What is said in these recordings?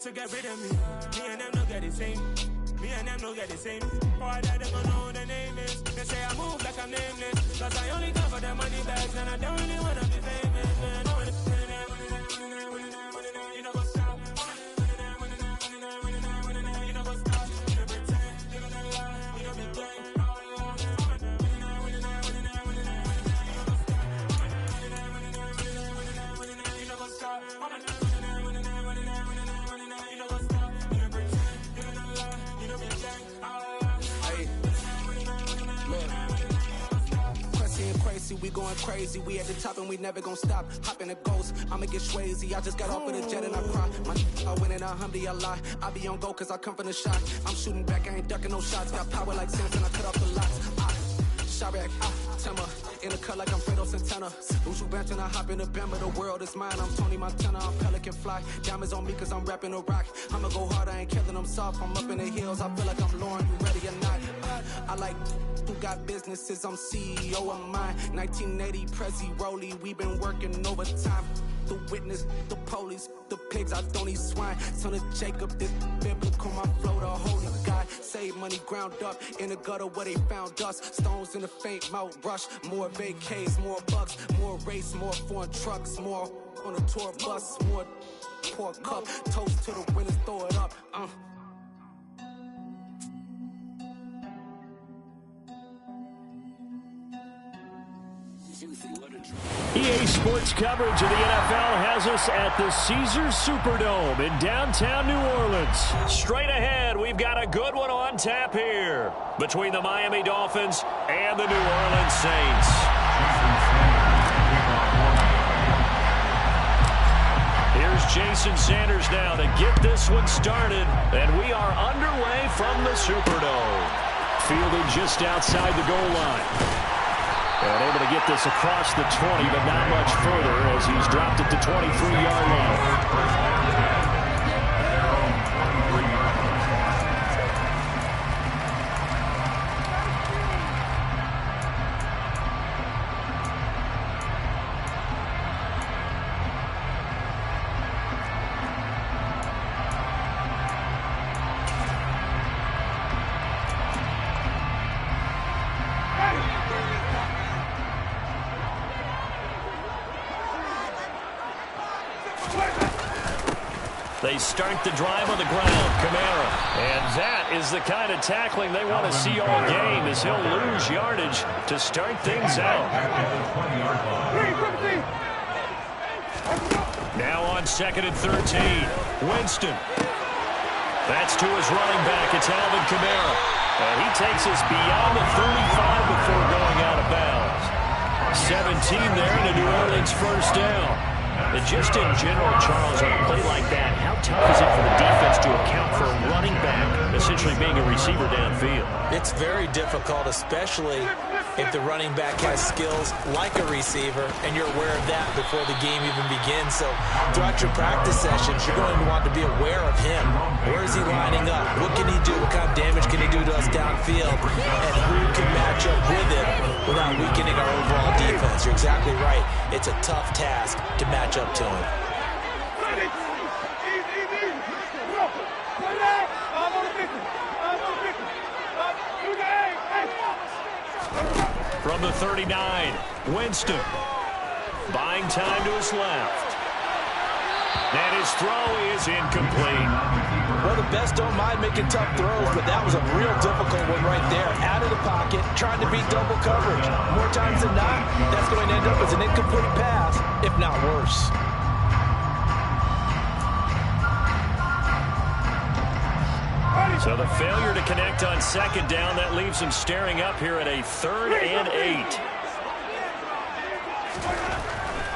To get rid of me and them no get the same. Me and them no get the same. Boy, that they gon' know who the name is. They say I move like I'm nameless. Cause I only come for the money bags and I don't really wanna be famous. Man, I wanna you know what's up. You know what's up. You pretend, you gonna lie, you know be gang. You know what's up. We going crazy, we at the top and we never gonna stop. Hop in a ghost, I'ma get swayzy. I just got off of the jet and I cry. I win in a Humvee, I lie. I be on go cause I come from the shot. I'm shooting back, I ain't ducking no shots. Got power like Simmons, I cut off the lots. Shot back, Timber, in the cut like I'm Fredo Santana. Lose you bench and I hop in the Bama, the world is mine. I'm Tony Montana, I'm Pelican Fly. Diamonds on me cause I'm rapping a rock. I'ma go hard, I ain't killing them soft. I'm up in the hills, I feel like I'm Lauren, you ready or not? I like who got businesses, I'm CEO of mine. 1980 Prezi Rolly, we been working overtime. The witness, the police, the pigs, I don't eat swine. Son of Jacob, this biblical, my flow, the holy God. Save money ground up in the gutter where they found us. Stones in the faint mouth rush. More vacays, more bucks, more race, more foreign trucks, more on a tour bus, more pour cup. Toast to the winners, throw it up. EA Sports coverage of the NFL has us at the Caesars Superdome in downtown New Orleans. Straight ahead, we've got a good one on tap here between the Miami Dolphins and the New Orleans Saints. Here's Jason Sanders now to get this one started, and we are underway from the Superdome. Fielded just outside the goal line. And able to get this across the 20, but not much further as he's dropped it to 23-yard line. They start the drive on the ground, Kamara. And that is the kind of tackling they want to see all game as he'll lose yardage to start things out. Now on 2nd and 13, Winston. That's to his running back. It's Alvin Kamara. And he takes us beyond the 35 before going out of bounds. 17 there and a New Orleans first down. And just in general, Charles, on a play like that, how tough is it for the defense to account for a running back essentially being a receiver downfield? It's very difficult, especially if the running back has skills like a receiver, and you're aware of that before the game even begins. So throughout your practice sessions, you're going to want to be aware of him. Where is he lining up? What can he do? What kind of damage can he do to us downfield? And who can match up with him without weakening our overall defense? You're exactly right. It's a tough task to match up to him. From the 39, Winston. Buying time to his left. And his throw is incomplete. Well, the best don't mind making tough throws, but that was a real difficult one right there. Out of the pocket, trying to beat double coverage. More times than not, that's going to end up as an incomplete pass, if not worse. So the failure to connect on 2nd down, that leaves him staring up here at a 3rd and 8.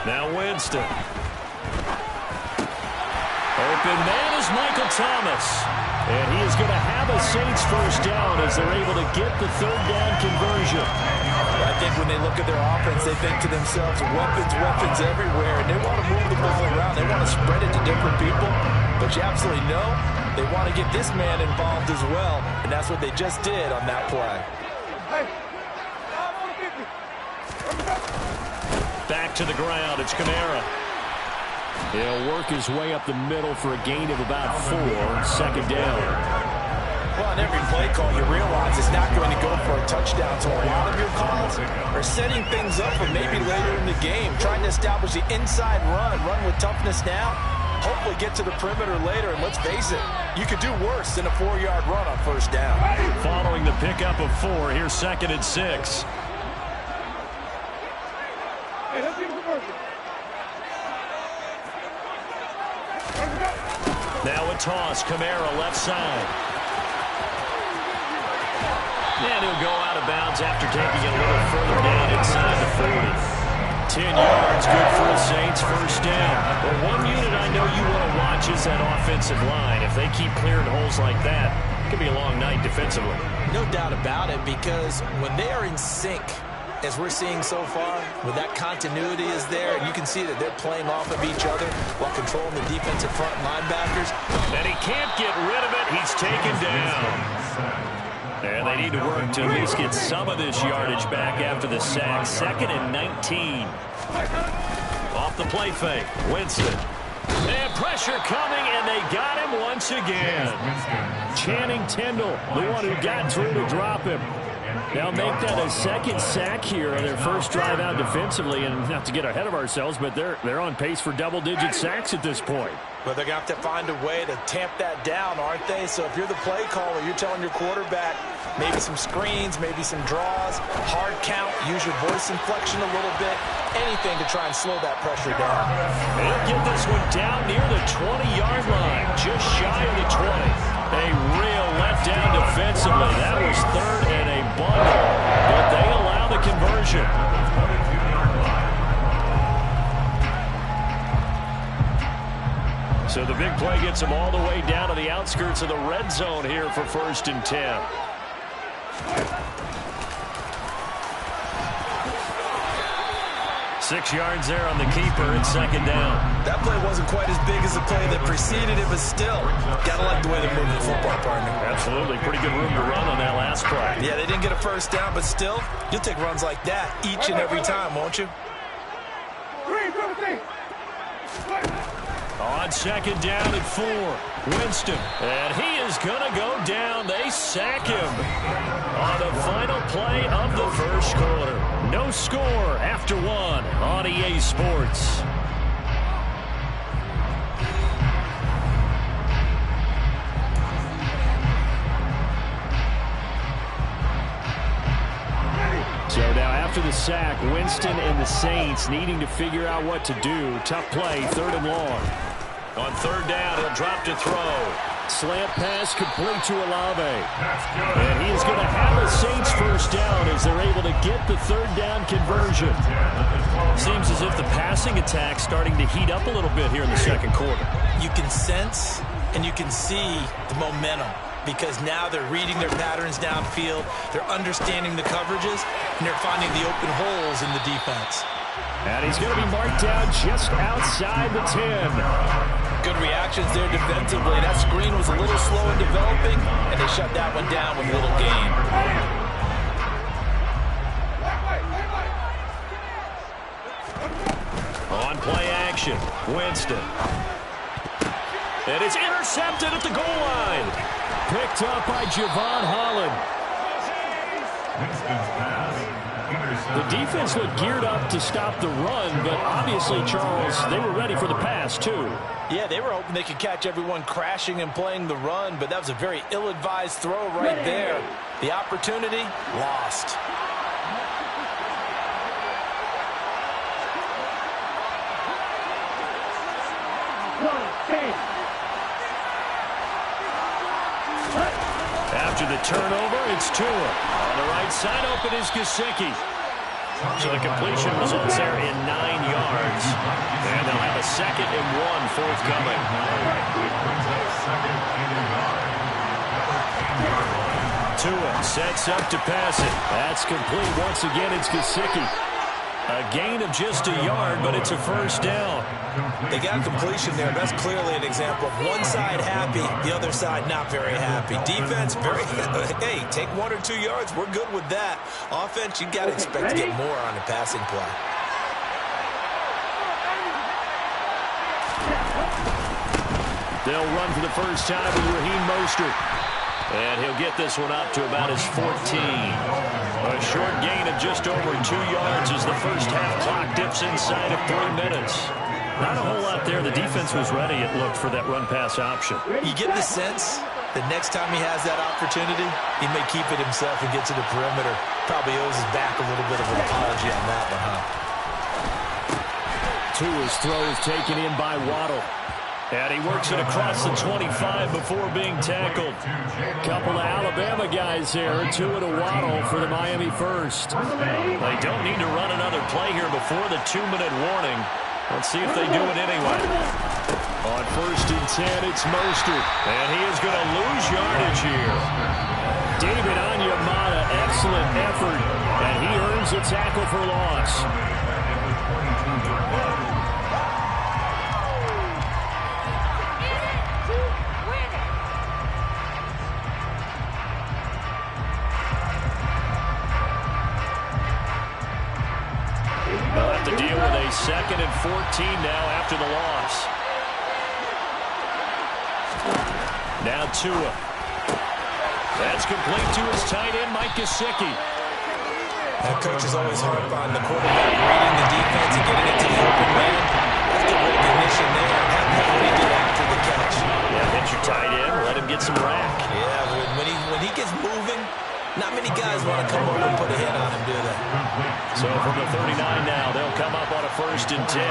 Now Winston. Open man is Michael Thomas. And he is going to have a Saints first down as they're able to get the 3rd down conversion. I think when they look at their offense, they think to themselves, weapons everywhere. And they want to move the ball around. They want to spread it to different people. But you absolutely know they want to get this man involved as well. And that's what they just did on that play. Back to the ground. It's Kamara. He'll work his way up the middle for a gain of about 4, second down. Well, on every play call, you realize it's not going to go for a touchdown. So a lot of your calls are setting things up for maybe later in the game, trying to establish the inside run with toughness now, hopefully get to the perimeter later. And let's face it, you could do worse than a 4-yard run on first down. Following the pickup of 4, here's second and 6. Now a toss, Kamara left side. And he'll go out of bounds after taking it a little further down inside the 40. 10 yards, good for the Saints, first down. Well, one unit I know you want to watch is that offensive line. If they keep clearing holes like that, it could be a long night defensively. No doubt about it, because when they are in sync, as we're seeing so far, when that continuity is there, and you can see that they're playing off of each other while controlling the defensive front linebackers. And he can't get rid of it. He's taken down. And they need to work to at least get some of this yardage back after the sack. Second and 19. Off the play fake. Winston. And pressure coming, and they got him once again. Channing Tindall, the one who got through to drop him. They'll make that a second sack here on their first drive out defensively. And not to get ahead of ourselves, but they're on pace for double-digit sacks at this point. But they're going to have to find a way to tamp that down, aren't they? So if you're the play caller, you're telling your quarterback maybe some screens, maybe some draws, hard count, use your voice inflection a little bit, anything to try and slow that pressure down. They'll get this one down near the 20-yard line, just shy of the 20. A real letdown defensively. That was third and a bundle, but they allow the conversion. So the big play gets them all the way down to the outskirts of the red zone here for first and 10. Six yards there on the keeper. It's second down. That play wasn't quite as big as the play that preceded it, but still, got to like the way they're moving the football, partner. Absolutely. Pretty good room to run on that last play. Yeah, they didn't get a first down, but still, you'll take runs like that each and every time, won't you? On second down at 4, Winston. And he is going to go down. They sack him on the final play of the first quarter. No score after 1 on EA Sports. So now after the sack, Winston and the Saints needing to figure out what to do. Tough play, third and long. On third down, he'll drop to throw. Slant pass complete to Olave. And he is going to have a Saints first down as they're able to get the third down conversion. Seems as if the passing attack's starting to heat up a little bit here in the second quarter. You can sense and you can see the momentum, because now they're reading their patterns downfield, they're understanding the coverages, and they're finding the open holes in the defense. And he's going to be marked down just outside the 10. Good reactions there defensively. That screen was a little slow in developing, and they shut that one down with little gain. On play action, Winston. And it's intercepted at the goal line. Picked up by Javon Holland. The defense looked geared up to stop the run, but obviously, Charles, they were ready for the pass, too. Yeah, they were hoping they could catch everyone crashing and playing the run, but that was a very ill-advised throw right there. The opportunity, lost. After the turnover, it's Tua. On the right side, open is Gesicki. So the completion results there in 9 yards. And they'll have a second and 1 forthcoming. Tua sets up to pass it. That's complete. Once again, it's Gesicki. A gain of just a yard, but it's a first down. They got completion there. That's clearly an example of one side happy, the other side not very happy. Defense, hey, take 1 or 2 yards. We're good with that. Offense, you got to expect to get more on the passing play. They'll run for the first time with Raheem Mostert. And he'll get this one up to about his 14. A short gain of just over 2 yards as the first half clock dips inside of 3 minutes. Not a whole lot there. The defense was ready, it looked, for that run-pass option. You get the sense that next time he has that opportunity, he may keep it himself and get to the perimeter. Probably owes his back a little bit of an apology on that one, huh? Tua's throw is taken in by Waddle. And he works it across the 25 before being tackled. Couple of Alabama guys here. Tua to Waddle for the Miami first. They don't need to run another play here before the 2-minute warning. Let's see if they do it anyway. On 1st and 10, it's Mostert. And he is going to lose yardage here. David Onyemata, excellent effort. And he earns a tackle for loss. They'll have to deal with a 2nd and 14 now after the loss. Now Tua. That's complete to his tight end, Mike Gesicki. That coach is always hard on the quarterback, reading the defense and getting it to the open man. That's good recognition there. That's what he did after the catch. Yeah, hit your tight end, let him get some rack. Yeah, when he gets moving, not many guys want to come over and put a hit on him, do they? So from the 39 now, they'll come up on a 1st and 10.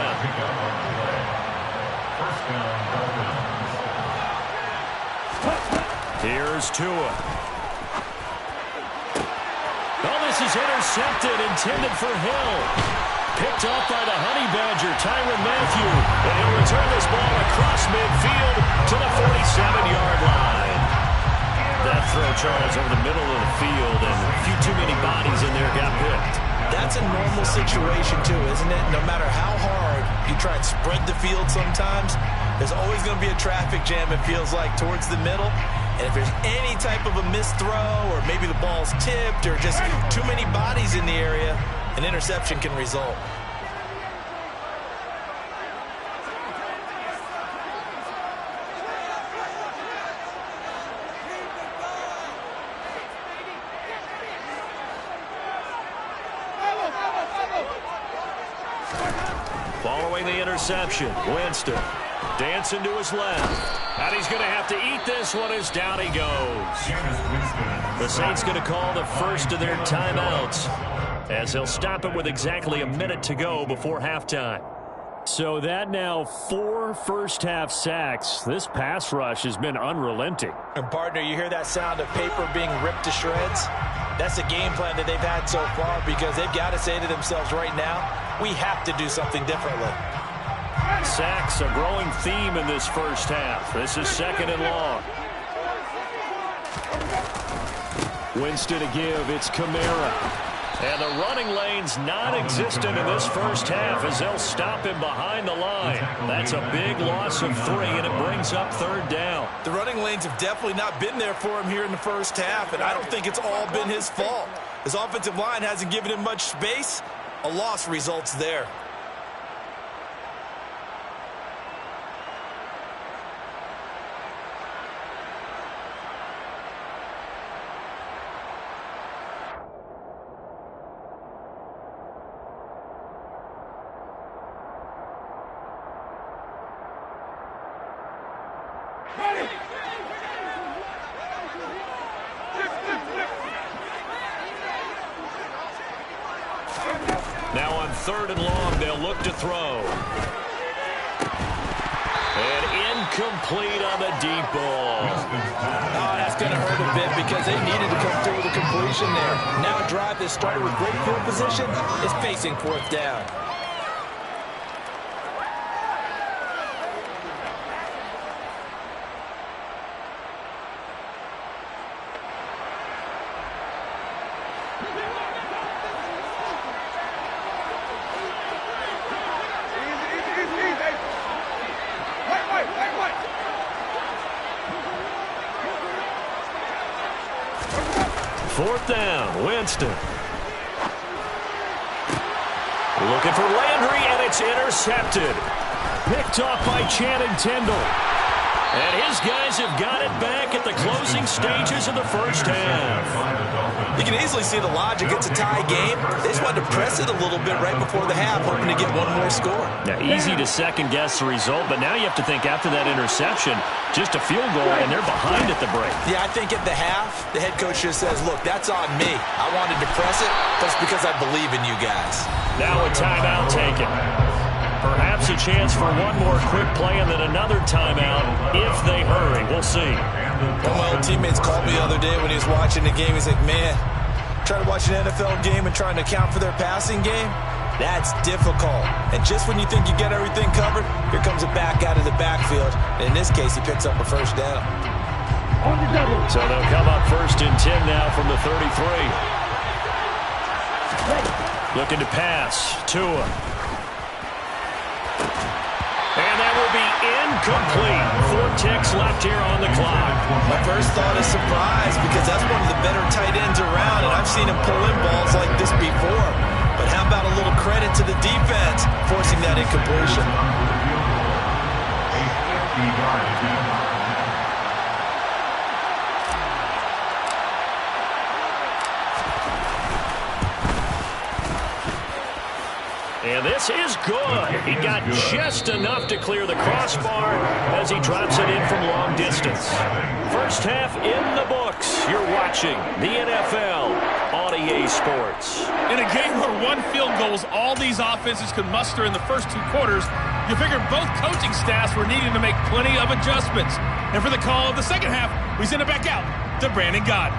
Here's Tua. Oh, this is intercepted, intended for Hill. Picked off by the Honey Badger, Tyrann Mathieu. And he'll return this ball across midfield to the 47-yard line. That throw, Charles, over the middle of the field, and a few too many bodies in there got picked. That's a normal situation, too, isn't it? No matter how hard you try and spread the field sometimes, there's always going to be a traffic jam, it feels like, towards the middle. And if there's any type of a missed throw, or maybe the ball's tipped, or just too many bodies in the area, an interception can result. Following the interception, Winston dancing to his left. And he's going to have to eat this one as down he goes. The Saints going to call the first of their timeouts as they'll stop it with exactly a minute to go before halftime. So that now 4 first-half sacks. This pass rush has been unrelenting. And, partner, you hear that sound of paper being ripped to shreds? That's the game plan that they've had so far because they've got to say to themselves right now, we have to do something differently. Sacks, a growing theme in this first half. This is 2nd and long. Winston to give. It's Kamara. And the running lane's non-existent in this first half as they'll stop him behind the line. That's a big loss of 3, and it brings up 3rd down. The running lanes have definitely not been there for him here in the first half, and I don't think it's all been his fault. His offensive line hasn't given him much space. A loss results there. Now on 3rd and long, they'll look to throw. And incomplete on the deep ball. Oh, that's going to hurt a bit because they needed to come through with a completion there. Now a drive that started with great field position is facing 4th down. Fourth down, Winston. Looking for Landry, and it's intercepted. Picked off by Channing Tindall. And his guys have got it back at the closing stages of the first half. You can easily see the logic. It's a tie game. They just wanted to press it a little bit right before the half, hoping to get one more score. Now, easy to second-guess the result, but now you have to think after that interception, just a field goal, and they're behind at the break. Yeah, I think at the half, the head coach just says, look, that's on me. I wanted to press it, but it's because I believe in you guys. Now a timeout taken. Perhaps a chance for one more quick play and then another timeout if they hurry. We'll see. One of my old teammates called me the other day when he was watching the game. He's like, man, trying to watch an NFL game and trying to account for their passing game, that's difficult. And just when you think you get everything covered, here comes a back out of the backfield. And in this case, he picks up a first down. So they'll come up 1st and 10 now from the 33. Looking to pass. Tua. And that will be incomplete. 4 ticks left here on the clock. My first thought is surprise because that's one of the better tight ends around, and I've seen him pull in balls like this before. But how about a little credit to the defense forcing that incompletion? And this is good. He got just enough to clear the crossbar as he drops it in from long distance. First half in the books. You're watching the NFL on EA Sports. In a game where one field goal is all these offenses could muster in the first 2 quarters, you figure both coaching staffs were needing to make plenty of adjustments. And for the call of the second half, we send it back out to Brandon Gott.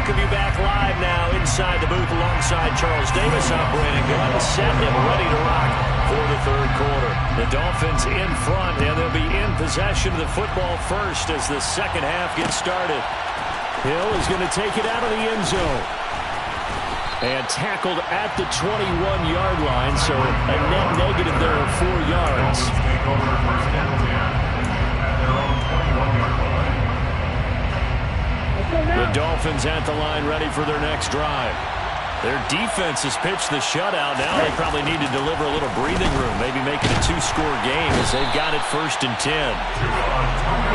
Welcome you back live now inside the booth alongside Charles Davis. I'm Brandon Gott, set and ready to rock for the 3rd quarter. The Dolphins in front, and they'll be in possession of the football first as the second half gets started. Hill is going to take it out of the end zone. And tackled at the 21-yard line, so a net negative there of 4 yards. The Dolphins at the line ready for their next drive. Their defense has pitched the shutout. Now they probably need to deliver a little breathing room, maybe make it a 2-score game as they've got it 1st and 10.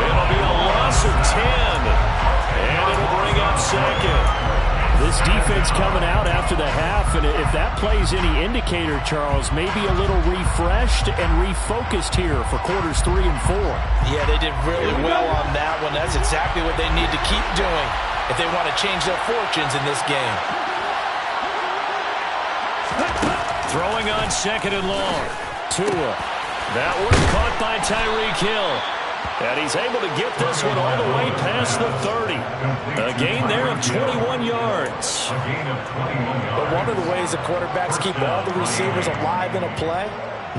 It'll be a loss of 10, and it'll bring up 2nd. This defense coming out after the half, and if that plays any indicator, Charles, maybe a little refreshed and refocused here for quarters 3 and 4. Yeah, they did really well on that one. That's exactly what they need to keep doing if they want to change their fortunes in this game. Throwing on 2nd and long. Tua. That one caught by Tyreek Hill. And he's able to get this one all the way past the 30. A gain there of 21 yards. But one of the ways the quarterbacks keep all the receivers alive in a play,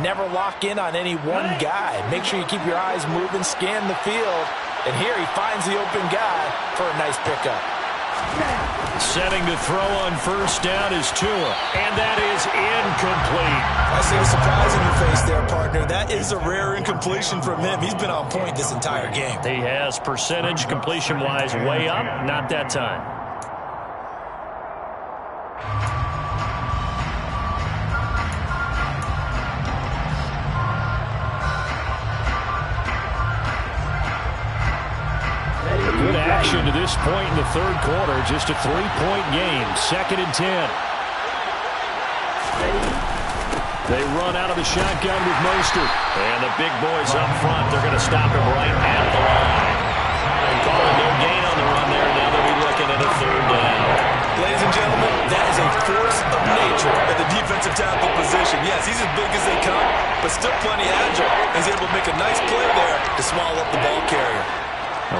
never lock in on any one guy. Make sure you keep your eyes moving, scan the field. And here he finds the open guy for a nice pickup. Setting to throw on 1st down is Tua, and that is incomplete. I see a surprise in your face there, partner. That is a rare incompletion from him. He's been on point this entire game. He has percentage completion-wise way up, not that time. Good action to this point in the 3rd quarter. Just a 3-point game. 2nd and 10. They run out of the shotgun with Mostert. And the big boys up front, they're going to stop him right at the line. And calling no gain on the run there. Now they'll be looking at a 3rd down. Ladies and gentlemen, that is a force of nature at the defensive tackle position. Yes, he's as big as they come, but still plenty agile. He's able to make a nice play there to swallow up the ball carrier.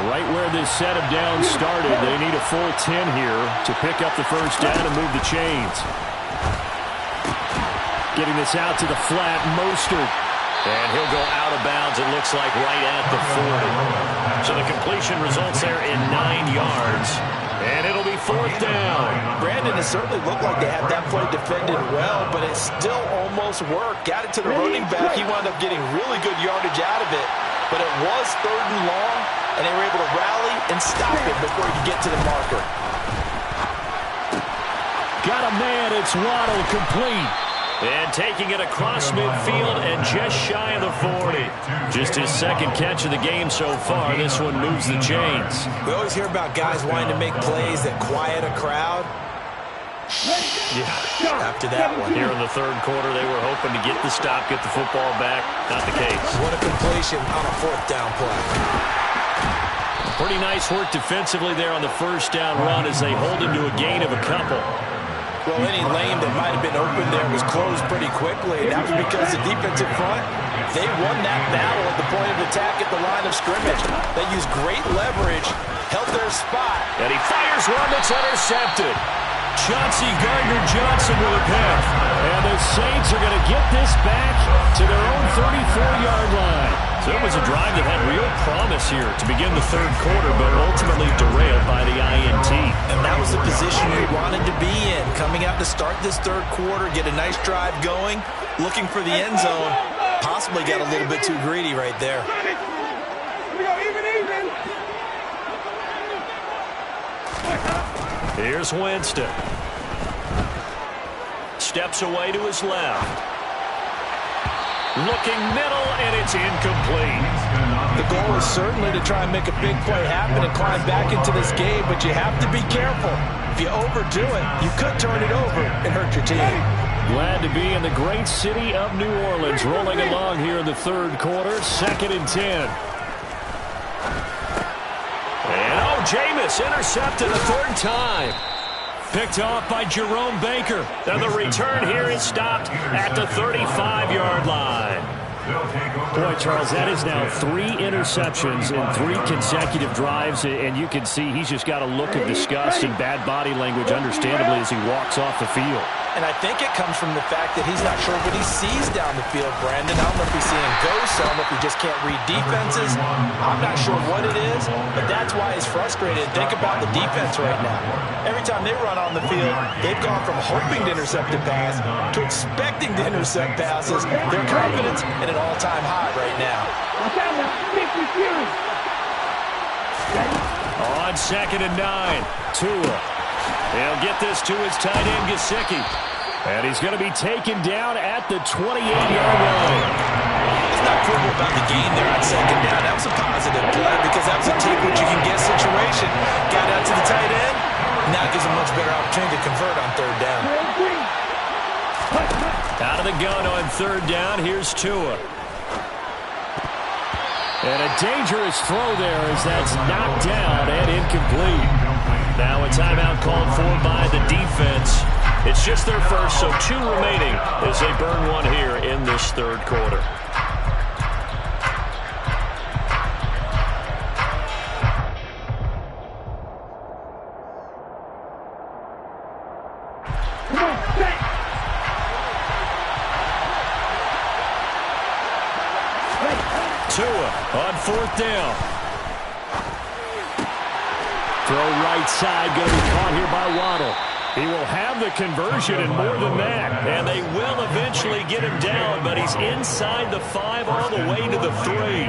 Right where this set of downs started, they need a full 10 here to pick up the 1st down and move the chains. Getting this out to the flat, Mostert. And he'll go out of bounds, it looks like, right at the 40. So the completion results there in 9 yards. And it'll be 4th down. Brandon, it certainly looked like they had that play defended well, but it still almost worked. Got it to the running back. He wound up getting really good yardage out of it. But it was 3rd and long, and they were able to rally and stop it before he could get to the marker. Got a man, it's Waddle complete. And taking it across midfield and just shy of the 40. Just his second catch of the game so far. This one moves the chains. We always hear about guys wanting to make plays that quiet a crowd. Yeah, after that one. Here in the third quarter, they were hoping to get the stop, get the football back. Not the case. What a completion on a fourth down play. Pretty nice work defensively there on the first down run as they hold him to a gain of a couple. Well, any lane that might have been open there was closed pretty quickly, and that was because the defensive front, they won that battle at the point of attack at the line of scrimmage. They used great leverage, held their spot. And he fires one that's intercepted. Chauncey Gardner-Johnson with a pick. And the Saints are going to get this back to their own 34-yard line. So it was a drive that had real promise here to begin the third quarter, but ultimately derailed by the INT. And that was the position we wanted to be in. Coming out to start this third quarter, get a nice drive going, looking for the end zone. Possibly got a little bit too greedy right there. Here's Winston. Steps away to his left. Looking middle, and it's incomplete. The goal is certainly to try and make a big play happen and climb back into this game, but you have to be careful. If you overdo it, you could turn it over and hurt your team. Glad to be in the great city of New Orleans, rolling along here in the third quarter, 2nd and 10. And Jameis intercepted a third time. Picked off by Jerome Baker. And the return here is stopped at the 35-yard line. Boy, Charles, that is now 3 interceptions in 3 consecutive drives, and you can see he's just got a look of disgust and bad body language, understandably, as he walks off the field. And I think it comes from the fact that he's not sure what he sees down the field, Brandon. I don't know if he's seeing ghosts. I don't know if he just can't read defenses. I'm not sure what it is, but that's why he's frustrated. Think about the defense right now. Every time they run on the field, they've gone from hoping to intercept a pass to expecting to intercept passes. Their confidence at an all-time high right now. On 2nd and 9, Tua. He'll get this to his tight end, Gesicki. And he's going to be taken down at the 28-yard line. It's not cool about the gain there on 2nd down. That was a positive play because that was a take-what-you-can-get situation. Got out to the tight end. Now gives him much better opportunity to convert on 3rd down. Out of the gun on 3rd down, here's Tua. And a dangerous throw there as that's knocked down and incomplete. Now a timeout called for by the defense. It's just their first, so 2 remaining as they burn one here in this third quarter. Tua on 4th down. Throw right side, going to be caught here by Waddle. He will have the conversion and more than that. And they will eventually get him down, but he's inside the 5 all the way to the 3.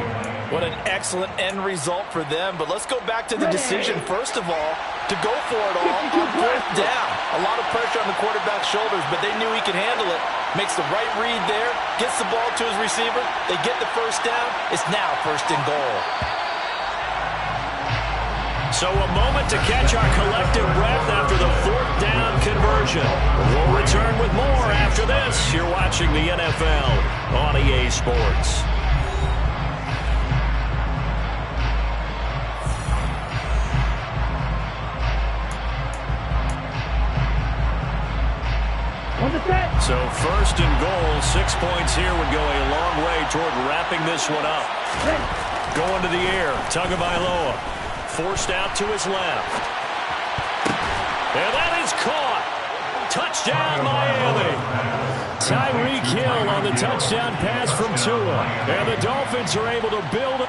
What an excellent end result for them. But let's go back to the decision, first of all, to go for it all on 4th down. A lot of pressure on the quarterback's shoulders, but they knew he could handle it. Makes the right read there, gets the ball to his receiver. They get the first down. It's now 1st and goal. So a moment to catch our collective breath after the 4th down conversion. We'll return with more after this. You're watching the NFL on EA Sports. So 1st and goal, 6 points here would go a long way toward wrapping this one up. Going to the air, Tagovailoa. Forced out to his left. And that is caught. Touchdown, Miami. Tyreek Hill on the touchdown pass from Tua. And the Dolphins are able to build